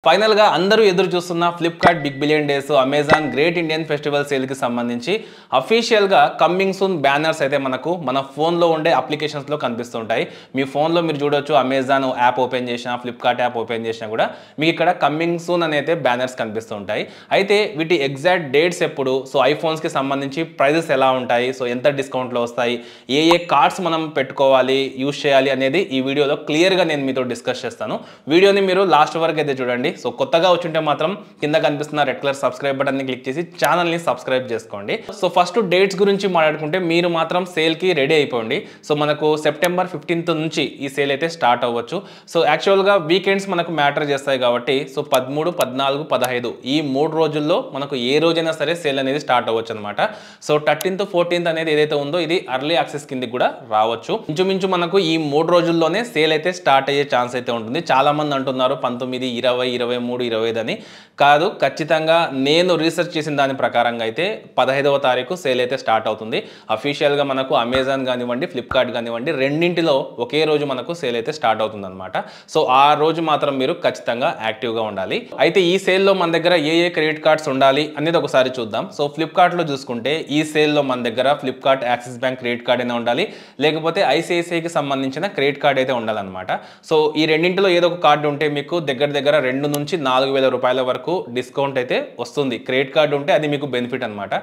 Final గా అందరూ ఎదురు చూస్తున్న Flipkart big billion days Amazon great Indian festival sale కి సంబంధించి అఫీషియల్ గా కమింగ్ సూన్ బ్యానర్స్ అయితే మనకు మన ఫోన్ లో ఉండే అప్లికేషన్స్ లో కనిపిస్తుంటాయి. మీ ఫోన్ లో మీరు చూడొచ్చు, అమెజాన్ యాప్ ఓపెన్ చేసినా, ఫ్లిప్కార్ట్ యాప్ ఓపెన్ చేసినా కూడా మీకు ఇక్కడ కమింగ్ సూన్ అనేది బ్యానర్స్ కనిపిస్తుంటాయి. అయితే వీటి ఎగ్జాక్ట్ డేట్స్ ఎప్పుడు, సో ఐఫోన్స్ కి సంబంధించి ప్రైజెస్ ఎలా ఉంటాయి, సో ఎంత డిస్కౌంట్ లో వస్తాయి, ఏ కార్డ్స్ మనం పెట్టుకోవాలి, యూజ్ చేయాలి అనేది ఈ వీడియోలో క్లియర్ గా నేను మీతో డిస్కస్ చేస్తాను. వీడియోని మీరు లాస్ట్ వరకు అయితే చూడండి. సో కొత్తగా వచ్చుంటే మాత్రం కింద కనిపిస్తున్న రెడ్ కలర్ సబ్స్క్రైబ్ బటన్ ని క్లిక్ చేసి ఛానల్ ని సబ్స్క్రైబ్ చేసుకోండి. సో ఫస్ట్ డేట్స్ గురించి మాట్లాడుకుంటే మీరు మాత్రం సేల్ కి రెడీ అయిపోండి. సో మనకు సెప్టెంబర్ 15th నుంచి ఈ సేల్ అయితే స్టార్ట్ అవ్వచ్చు. సో యాక్చువల్ గా వీకెండ్స్ మనకు మ్యాటర్ చేస్తాయి కాబట్టి సో 13, 14, 15 ఈ 3 రోజుల్లో మనకు ఏ రోజైనా సరే సేల్ అనేది స్టార్ట్ అవ్వచ్చు అనమాట. సో 13th, 14th అనేది ఏదైతే ఉందో ఇది అర్లీ యాక్సెస్ కింద కూడా రావచ్చు. ఇంచుమించు మనకు ఈ 3 రోజుల్లోనే సేల్ అయితే స్టార్ట్ అయ్యే ఛాన్స్ అయితే ఉంటుంది. చాలా మంది అంటున్నారు 19, 20, 23, 25 అని. కాదు, ఖచ్చితంగా నేను రీసెర్చ్ చేసిన దాని ప్రకారంగా అయితే 15వ తారీఖు సేల్ అయితే స్టార్ట్ అవుతుంది. అఫీషియల్గా మనకు అమెజాన్ కానివ్వండి, ఫ్లిప్కార్ట్ కానివ్వండి, రెండింటిలో ఒకే రోజు మనకు సేల్ అయితే స్టార్ట్ అవుతుంది అనమాట. సో ఆ రోజు మాత్రం మీరు ఖచ్చితంగా యాక్టివ్గా ఉండాలి. అయితే ఈ సేల్లో మన దగ్గర ఏ క్రెడిట్ కార్డ్స్ ఉండాలి అనేది ఒకసారి చూద్దాం. సో ఫ్లిప్కార్ట్లో చూసుకుంటే ఈ సేల్లో మన దగ్గర Flipkart axis bank credit card అయినా ఉండాలి, లేకపోతే ఐసిఐసిఐకి సంబంధించిన క్రెడిట్ కార్డ్ అయితే ఉండాలన్నమాట. సో ఈ రెండింటిలో ఏదో ఒక కార్డు ఉంటే మీకు దగ్గర 2 నుంచి 4,000 రూపాయల వరకు డిస్కౌంట్ అయితే వస్తుంది. క్రెడిట్ కార్డు ఉంటే అది మీకు బెనిఫిట్ అనమాట.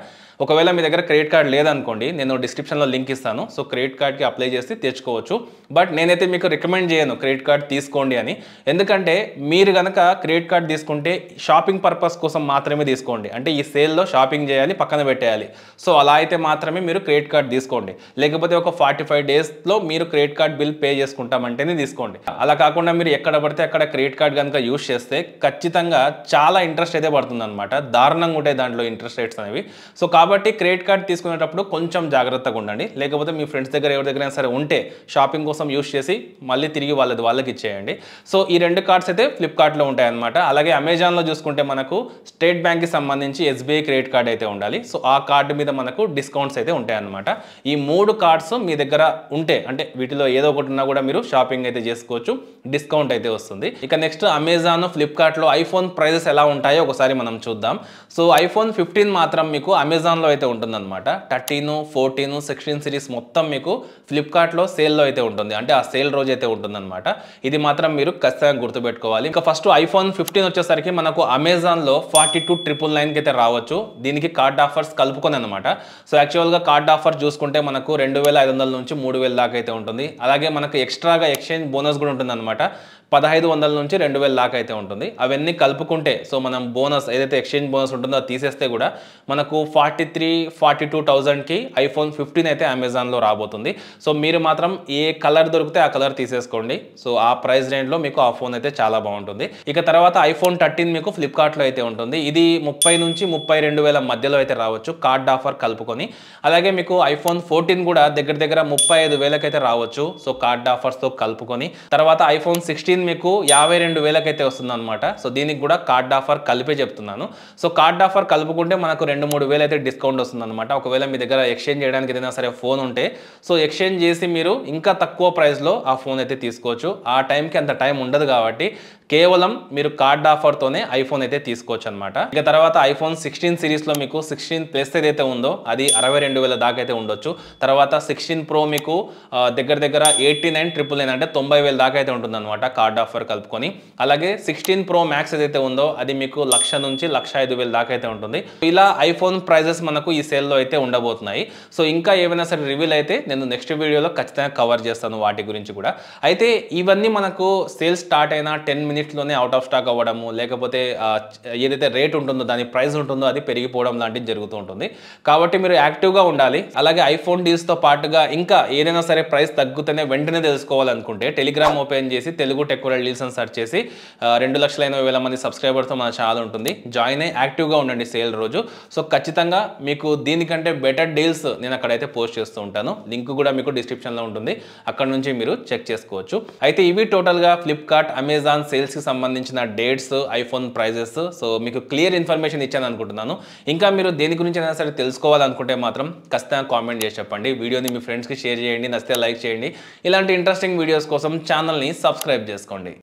ఒకవేళ మీ దగ్గర క్రెడిట్ కార్డ్ లేదనుకోండి, నేను డిస్క్రిప్షన్లో లింక్ ఇస్తాను. సో క్రెడిట్ కార్డ్కి అప్లై చేసి తెచ్చుకోవచ్చు. బట్ నేనైతే మీకు రికమెండ్ చేయను క్రెడిట్ కార్డ్ తీసుకోండి అని. ఎందుకంటే మీరు కనుక క్రెడిట్ కార్డ్ తీసుకుంటే షాపింగ్ పర్పస్ కోసం మాత్రమే తీసుకోండి. అంటే ఈ సేల్లో షాపింగ్ చేయాలి, పక్కన పెట్టేయాలి. సో అలా అయితే మాత్రమే మీరు క్రెడిట్ కార్డ్ తీసుకోండి. లేకపోతే ఒక 45 డేస్లో మీరు క్రెడిట్ కార్డ్ బిల్ పే చేసుకుంటామంటేనే తీసుకోండి. అలా కాకుండా మీరు ఎక్కడ పడితే అక్కడ క్రెడిట్ కార్డ్ కనుక యూజ్ చేస్తే ఖచ్చితంగా చాలా ఇంట్రెస్ట్ అయితే పడుతుంది అనమాట. దారుణంగా ఉంటాయి దాంట్లో ఇంట్రెస్ట్ రేట్స్ అనేవి. సో కాబట్టి క్రెడిట్ కార్డ్ తీసుకునేటప్పుడు కొంచెం జాగ్రత్తగా ఉండండి. లేకపోతే మీ ఫ్రెండ్స్ దగ్గర ఎవరి దగ్గరైనా సరే ఉంటే షాపింగ్ కోసం యూజ్ చేసి మళ్ళీ తిరిగి వాళ్ళకి ఇచ్చేయండి. సో ఈ 2 కార్డ్స్ అయితే ఫ్లిప్కార్ట్లో ఉంటాయి అనమాట. అలాగే అమెజాన్లో చూసుకుంటే మనకు స్టేట్ బ్యాంక్కి సంబంధించి ఎస్బీఐ క్రెడిట్ కార్డ్ అయితే ఉండాలి. సో ఆ కార్డు మీద మనకు డిస్కౌంట్స్ అయితే ఉంటాయి అనమాట. ఈ 3 కార్డ్స్ మీ దగ్గర ఉంటే, అంటే వీటిలో ఏదో ఒకటి ఉన్నా కూడా మీరు షాపింగ్ అయితే చేసుకోవచ్చు, డిస్కౌంట్ అయితే వస్తుంది. ఇక నెక్స్ట్ అమెజాన్, ఫ్లిప్కార్ట్లో ఐఫోన్ ప్రైజెస్ ఎలా ఉంటాయో ఒకసారి మనం చూద్దాం. సో ఐఫోన్ 15 మాత్రం మీకు అమెజాన్లో అయితే ఉంటుందన్నమాట. 13, 14, 16 సిరీస్ మొత్తం మీకు ఫ్లిప్కార్ట్లో సేల్లో అయితే ఉంటుంది. అంటే ఆ సేల్ రోజు అయితే ఉంటుందన్నమాట. ఇది మాత్రం మీరు ఖచ్చితంగా గుర్తుపెట్టుకోవాలి. ఇంకా ఫస్ట్ ఐఫోన్ 15 వచ్చేసరికి మనకు అమెజాన్లో 42,999కి అయితే రావచ్చు. దీనికి కార్డ్ ఆఫర్స్ కలుపుకొని అనమాట. సో యాక్చువల్గా కార్డ్ ఆఫర్ చూసుకుంటే మనకు 2,500 నుంచి 3,000 దాకా అయితే ఉంటుంది. అలాగే మనకు ఎక్స్ట్రాగా ఎక్స్చేంజ్ బోనస్ కూడా ఉంటుంది అనమాట. 1,500 నుంచి 2,000 దాకా అయితే ఉంటుంది. అవన్నీ కలుపుకుంటే సో మనం బోనస్ ఏదైతే ఎక్స్చేంజ్ బోనస్ ఉంటుందో అది తీసేస్తే కూడా మనకు 42,000కి ఐఫోన్ 15 అయితే అమెజాన్లో రాబోతుంది. సో మీరు మాత్రం ఏ కలర్ దొరికితే ఆ కలర్ తీసేసుకోండి. సో ఆ ప్రైస్ రేంజ్లో మీకు ఆ ఫోన్ అయితే చాలా బాగుంటుంది. ఇక తర్వాత ఐఫోన్ 13 మీకు ఫ్లిప్కార్ట్లో అయితే ఉంటుంది. ఇది 30 నుంచి 32,000 మధ్యలో అయితే రావచ్చు కార్డ్ ఆఫర్ కలుపుకొని. అలాగే మీకు ఐఫోన్ 14 కూడా దగ్గర 35,000కి అయితే రావచ్చు. సో కార్డ్ ఆఫర్స్తో కలుపుకొని. తర్వాత ఐఫోన్ 16 మీకు 52,000కి అయితే వస్తుంది అనమాట. సో దీనికి కూడా కార్డ్ ఆఫర్ కలిపే చెప్తున్నాను. సో కార్డ్ ఆఫర్ కలుపుకుంటే మనకు 2-3 వేలు అయితే డిస్కౌంట్ వస్తుంది అనమాట. ఒకవేళ మీ దగ్గర ఎక్స్చేంజ్ చేయడానికి ఏదైనా సరే ఫోన్ ఉంటే సో ఎక్స్చేంజ్ చేసి మీరు ఇంకా తక్కువ ప్రైస్లో ఆ ఫోన్ అయితే తీసుకోవచ్చు. ఆ టైంకి అంత టైం ఉండదు కాబట్టి కేవలం మీరు కార్డ్ ఆఫర్తోనే ఐఫోన్ అయితే తీసుకోవచ్చు అనమాట. ఇక తర్వాత ఐఫోన్ 16 సిరీస్లో మీకు 16 ప్లస్ ఏదైతే ఉందో అది 62,000 దాకా అయితే ఉండొచ్చు. తర్వాత 16 ప్రో మీకు దగ్గర 89,999 అంటే 90,000 దాకా అయితే ఉంటుంది అనమాట కార్డ్ ఆఫర్ కలుపుకొని. అలాగే 16 ప్రో మ్యాక్స్ ఏదైతే ఉందో అది మీకు 1,00,000 నుంచి 1,05,000 దాకా అయితే ఉంటుంది. ఇలా ఐఫోన్ ప్రైజెస్ మనకు ఈ సేల్లో అయితే ఉండబోతున్నాయి. సో ఇంకా ఏమైనా సరే రివీల్ అయితే నేను నెక్స్ట్ వీడియోలో ఖచ్చితంగా కవర్ చేస్తాను వాటి గురించి కూడా. అయితే ఇవన్నీ మనకు సేల్ స్టార్ట్ అయిన 10 మినిట్స్లోనే అవుట్ ఆఫ్ స్టాక్ అవ్వడము, లేకపోతే ఏదైతే రేట్ ఉంటుందో దాని ప్రైస్ ఉంటుందో అది పెరిగిపోవడం లాంటిది జరుగుతూ ఉంటుంది. కాబట్టి మీరు యాక్టివ్గా ఉండాలి. అలాగే ఐఫోన్ డీల్స్తో పాటుగా ఇంకా ఏదైనా సరే ప్రైస్ తగ్గుతూనే వెంటనే తెలుసుకోవాలనుకుంటే టెలిగ్రామ్ ఓపెన్ చేసి తెలుగు టెక్ వరల్డ్ డీల్స్ అని సెర్చ్ చేసి 2,80,000 మంది సబ్స్క్రైబర్స్తో మన ఛానల్ ఉంటుంది. జాయిన్ అయ్యి యాక్టివ్గా ఉండండి సేల్ రోజు. సో ఖచ్చితంగా మీకు దీనికంటే బెటర్ డీల్స్ నేను అక్కడైతే పోస్ట్ చేస్తూ ఉంటాను. లింక్ కూడా మీకు డిస్క్రిప్షన్లో ఉంటుంది, అక్కడ నుంచి మీరు చెక్ చేసుకోవచ్చు. అయితే ఇవి టోటల్గా ఫ్లిప్కార్ట్, అమెజాన్ సేల్స్కి సంబంధించిన డేట్స్, ఐఫోన్ ప్రైజెస్. సో మీకు క్లియర్ ఇన్ఫర్మేషన్ ఇచ్చాను అనుకుంటున్నాను. ఇంకా మీరు దేని గురించి అయినా సరే తెలుసుకోవాలనుకుంటే మాత్రం ఖచ్చితంగా కామెంట్ చేసి చెప్పండి. వీడియోని మీ ఫ్రెండ్స్కి షేర్ చేయండి, నచ్చితే లైక్ చేయండి. ఇలాంటి ఇంట్రెస్టింగ్ వీడియోస్ కోసం ఛానల్ని సబ్స్క్రైబ్ చేసుకోండి.